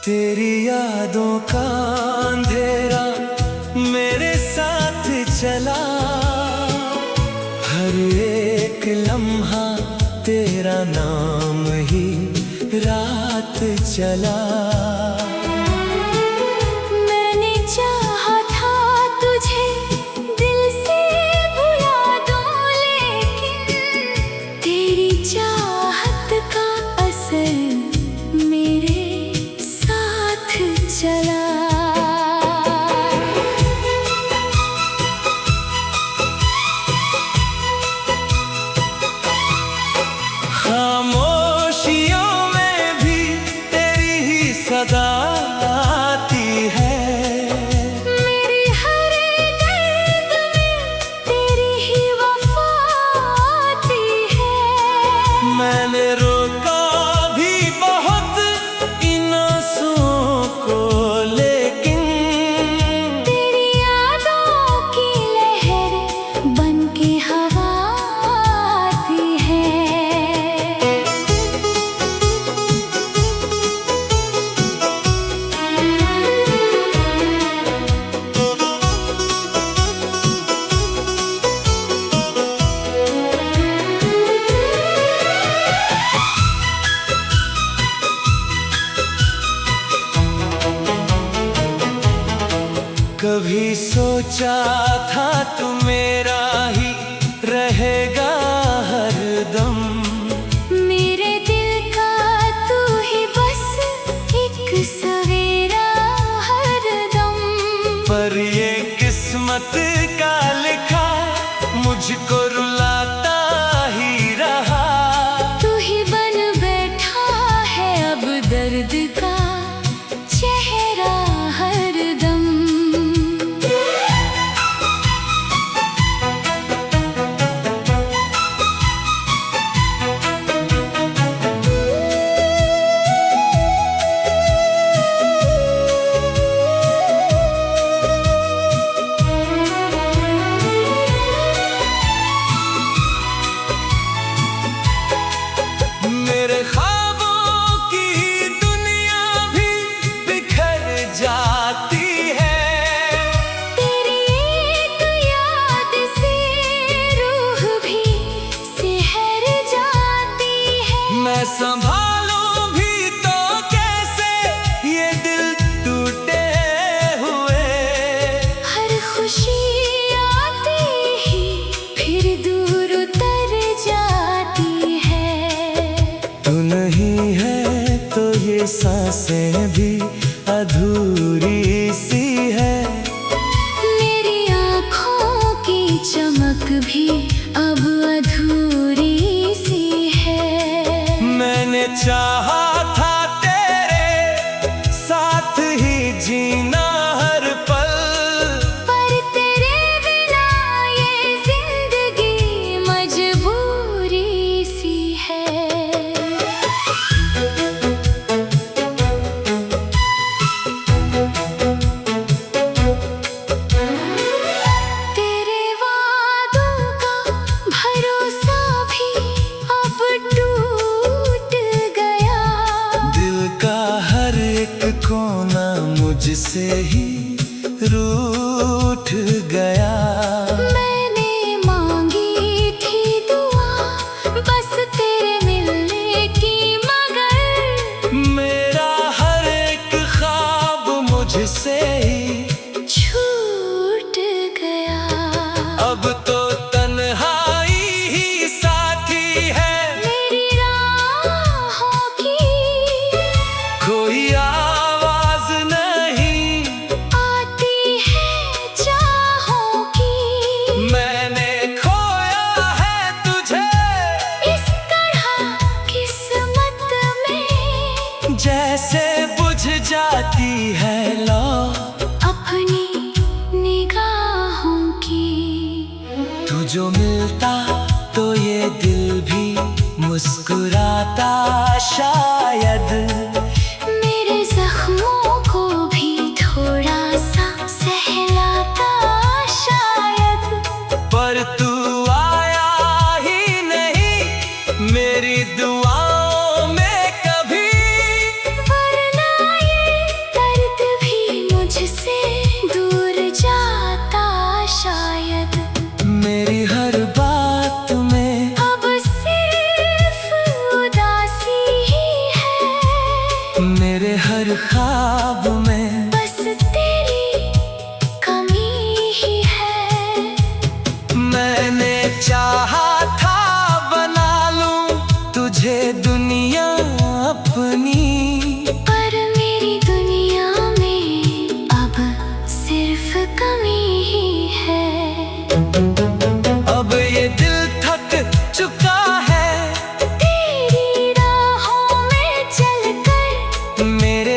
तेरी यादों का अंधेरा मेरे साथ चला, हर एक लम्हा तेरा नाम ही रात चला। मैंने चाहा था तुझे दिल से भुला दूं, लेकिन तेरी चाहत का असर मेरे साथ चला। खामोशियों में भी तेरी ही सदा आती है, मेरी हर दर्द में तेरी ही वफा आती है। मैंने रोका भी बहुत इन आंसुओं को, लेकिन तेरी यादों की लहर बन के हवा आती है। कभी सोचा था तू मेरा ही रहेगा हरदम, मेरे दिल का तू ही बस एक सवेरा हरदम। पर ये किस्मत का लिखा मुझको रुलाता ही रहा। तू ही बन बैठा है अब दर्द का चेहरा हरदम। मेरे ख्वाबों की दुनिया भी बिखर जाती है, तेरी एक याद से रूह भी सिहर जाती है। मैं संभालूं भी तो कैसे ये दिल टूटे हुए। हर खुशी आती ही फिर दूर उतर जाती है। तू नहीं है तो ये सांसें भी अधूरी सी है। मेरी आँखों की चमक भी अब अधूरी सी है। मैंने चाहा था तेरे साथ ही जीना हर पल, पर तेरे बिना ये जिंदगी मजबूरी सी है। तेरे वादों का भरोसा भी अब टूट गया। दिल का हर एक कोना मुझसे ही रूठ गया। मैंने मांगी थी दुआ बस तेरे मिलने की, मगर मेरा हर एक ख्वाब मुझसे ही छूट गया। अब तो तन्हाई ही साथी है, मेरी राहों की कोई आवाज नहीं आती है चाहों की। मैंने खोया है तुझे इस तरह किस्मत में, जैसे बुझ जाती है लौ अपनी निगाहों की। तू जो मिलता तो ये दिल भी मुस्कुराता शायद। मेरे जख्मों को भी थोड़ा सा सहलाता शायद। पर तू आया ही नहीं मेरी दुआओं में कभी, वरना ये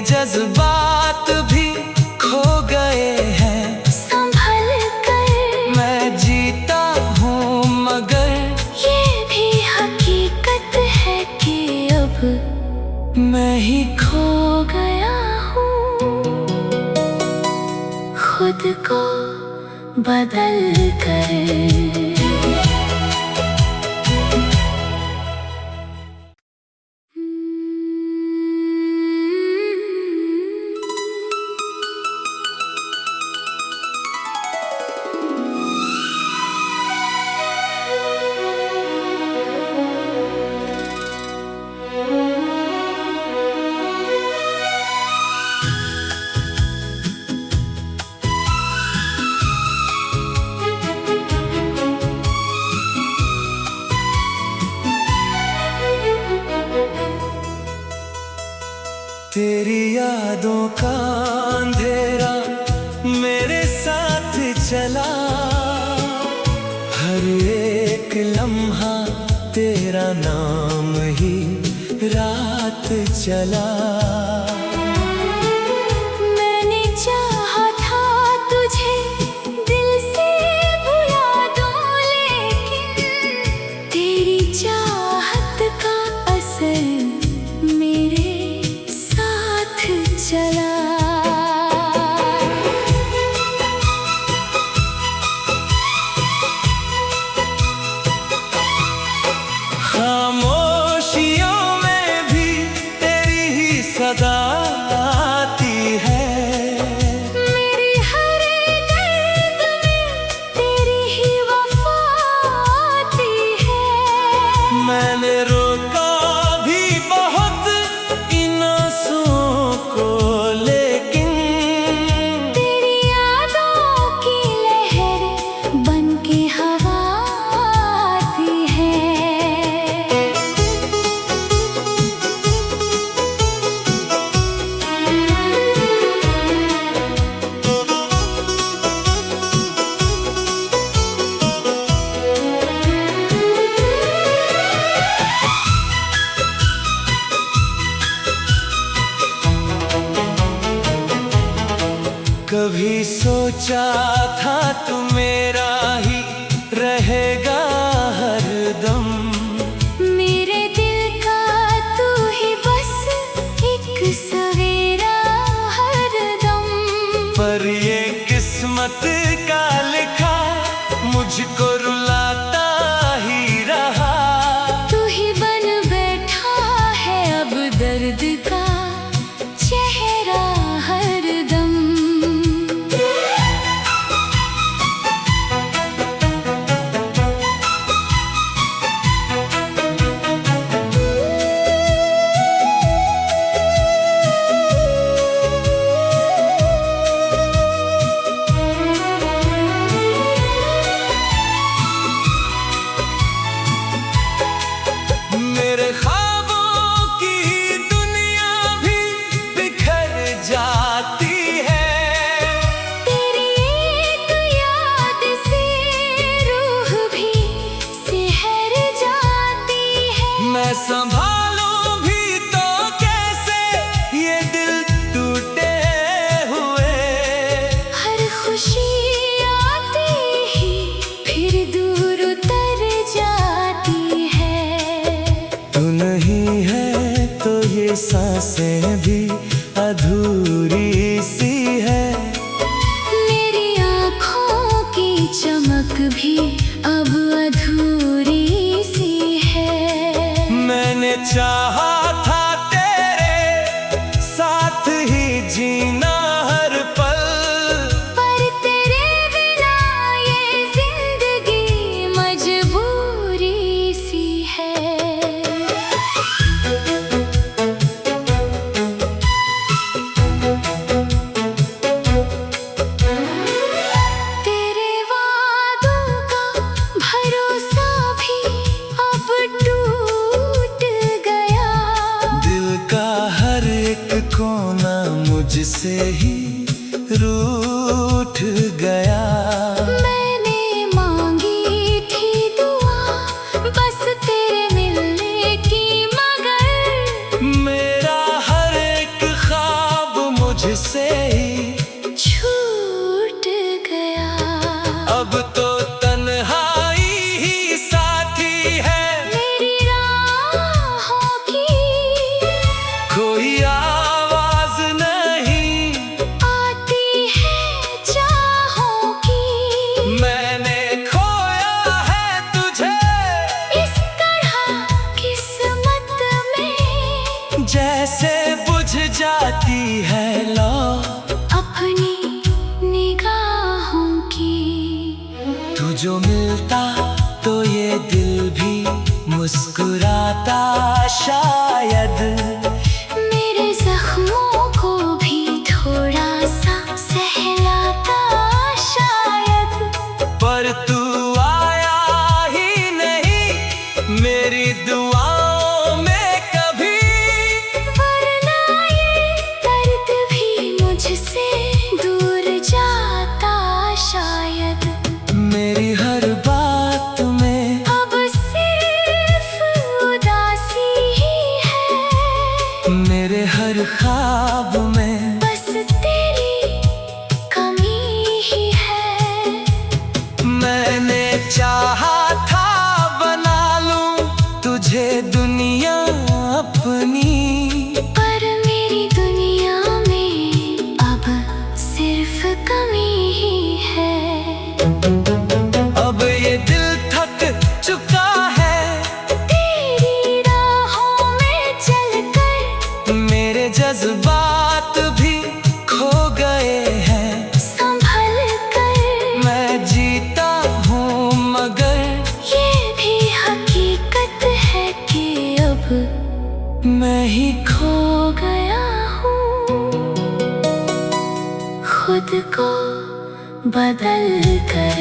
जज्बात भी खो गए हैं। संभल कर मैं जीता हूँ मगर ये भी हकीकत है कि अब मैं ही खो गया हूँ खुद को बदल कर। तेरी यादों का अंधेरा मेरे साथ चला, हर एक लम्हा तेरा नाम ही रात चला। मैंने चाहा था तुझे दिल से भुला दूं, लेकिन तेरी चाहत का असर मेरे साथ चला। खामोशियों में भी तेरी ही सदा आती है, मेरी हर दर्द में तेरी ही वफा आती है। मैंने रोका भी बहुत इन आंसुओं को, लेकिन तेरी यादों की लहर बन के हवा आती है। कभी सोचा था तू मेरा ही रहेगा हरदम, मेरे दिल का तू ही बस एक सवेरा हरदम। पर ये किस्मत का लिखा मुझको रुलाता ही रहा। तू ही बन बैठा है अब दर्द का चेहरा हरदम। मेरे ख्वाबों की दुनिया भी बिखर जाती है, तेरी एक याद से रूह भी सिहर जाती है। मैं संभालूं भी तो कैसे ये दिल टूटे हुए। हर खुशी आती ही फिर दूर उतर जाती है। तू नहीं है तो ये सांसें भी अधूरी सी है। मेरी आँखों की चमक भी अब अधूरी सी है। मैंने चाहा था तेरे साथ ही जीना हर पल, पर तेरे बिना ये जिंदगी मजबूरी सी है। तेरे वादों का भरोसा भी अब टूट गया। दिल का हर एक कोना मुझसे ही रूठ गया। मैंने मांगी थी दुआ बस तेरे मिलने की, मगर मेरा हर एक ख्वाब जैसे बुझ जाती है लौ अपनी निगाहों की। तू जो मिलता तो ये दिल भी मुस्कुराता शायद। मेरे जख्मों को भी थोड़ा सा सहलाता शायद। पर तू आया ही नहीं मेरी दुआओं में कभी। वरना ये दर्द भी मुझसे दूर जाता शायद। मेरी हर बात में अब सिर्फ उदासी ही है। मेरे हर ख्वाब में बस तेरी कमी ही है। मैंने चाहा था बना लूं तुझे दुनिया अपनी। पर मेरी दुनिया में अब सिर्फ कमी ही है। अब ये दिल थक चुका है तेरी राहों में चलकर। मेरे जज्बात भी खो गए हैं। संभल कर मैं जीता हूँ मगर ये भी हकीकत है कि अब मैं ही खो गया हूँ खुद को बदल कर।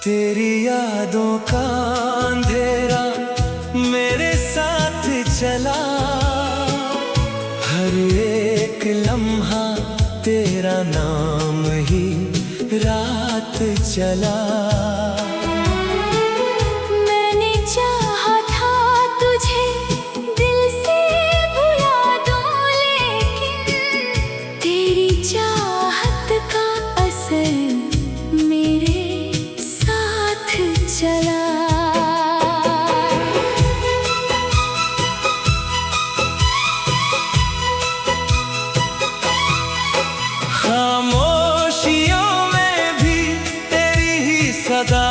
तेरी यादों का अंधेरा मेरे साथ चला। हर एक लम्हा तेरा नाम ही रात चला। मैंने चाहा था तुझे दिल से भुला दूं, लेकिन तेरी चाहत का असर मेरे साथ चला। खामोशियों में भी तेरी ही सदा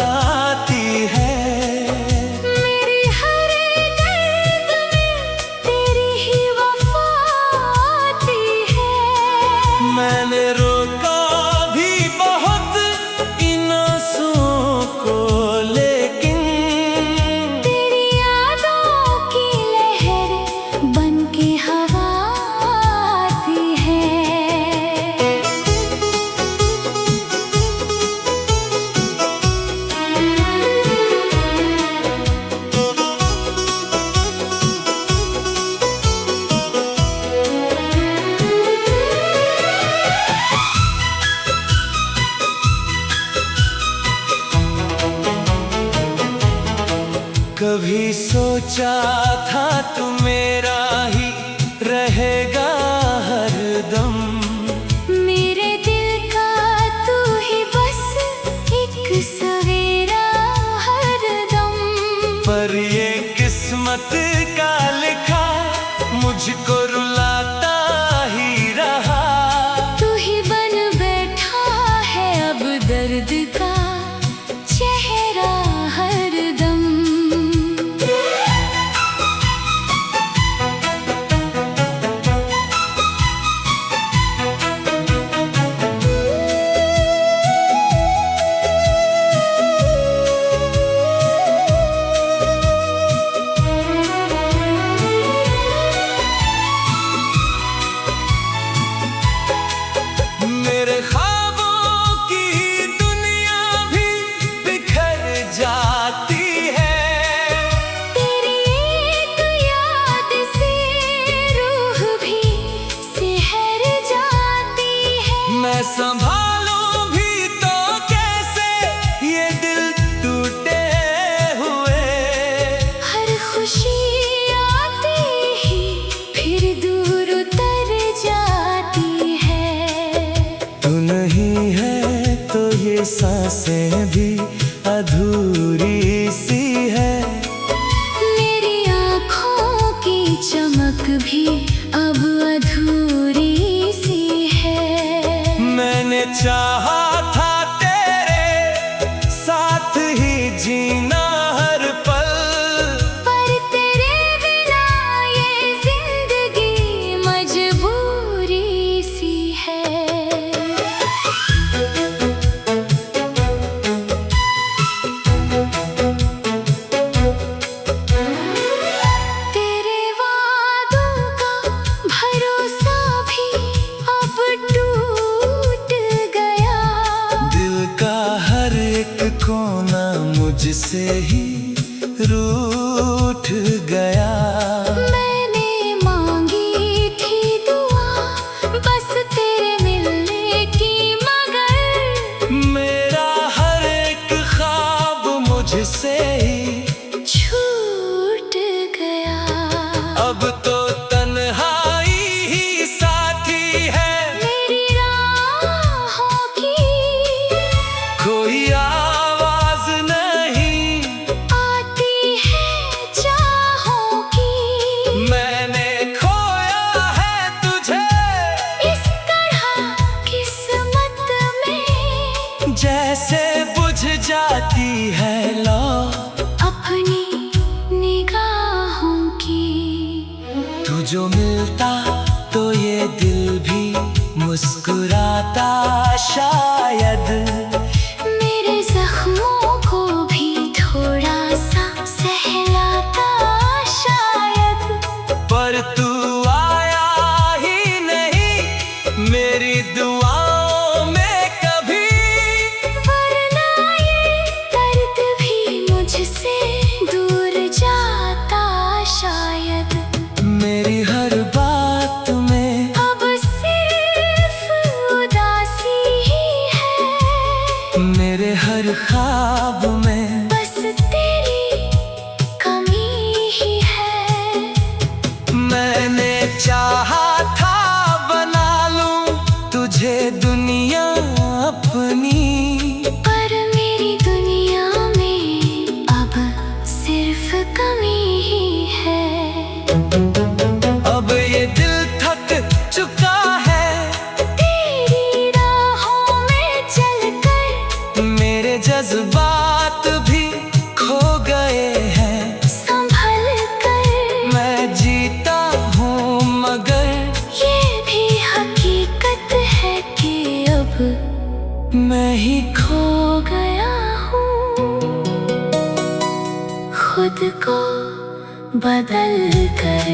आती है। मेरी हर दर्द में तेरी ही वफा आती है। मैंने रोका भी बहुत इन आंसुओं को, लेकिन तेरी यादों की लहर बन के हवा आती है। कभी सोचा था तू मेरा ही रहेगा हरदम। मेरे दिल का तू ही बस एक सवेरा हरदम। पर ये किस्मत का लिखा मुझको रुलाता ही रहा। तू ही बन बैठा है अब दर्द का चेहरा हरदम। भी अधूरी सी है। मेरी आँखों की चमक भी अब अधूरी सी है। मैंने चाहा था तेरे साथ ही जीना हर पल, पर तेरे बिना ये जिंदगी मजबूरी सी है। तेरे वादों का भरोसा भी अब टूट गया। दिल का हर एक कोना मुझसे ही रूठ गया। मैंने मांगी थी दुआ बस तेरे मिलने की, मगर मेरा हर एक ख्वाब मुझसे ही छूट गया। अब तो तन्हाई ही साथी है। मेरी राहों की कोई आवाज नहीं आती है चाहों की। मैंने खोया है तुझे इस तरह किस्मत में, जैसे बुझ जाती है लौ अपनी निगाहों की। तू जो मिलता तो ये दिल भी मुस्कुराता शायद। मेरे जख्मों को भी थोड़ा सा सहलाता शायद। पर तू आया ही नहीं मेरी दुआओं में कभी। वरना ये दर्द भी मुझसे दूर जाता शायद। मेरी हर बात में अब सिर्फ उदासी ही है। मेरे हर ख्वाब में बस तेरी कमी ही है। मैंने चाहा था बना लूं तुझे दुनिया अपनी, पर मेरी दुनिया में अब सिर्फ कमी ही है। अब ये दिल थक चुका है तेरी राहों में चलकर। मेरे जज्बात भी खो गए हैं। संभल कर मैं जीता हूँ मगर ये भी हकीकत है कि अब मैं ही खो गया हूँ। खुद को बदल कर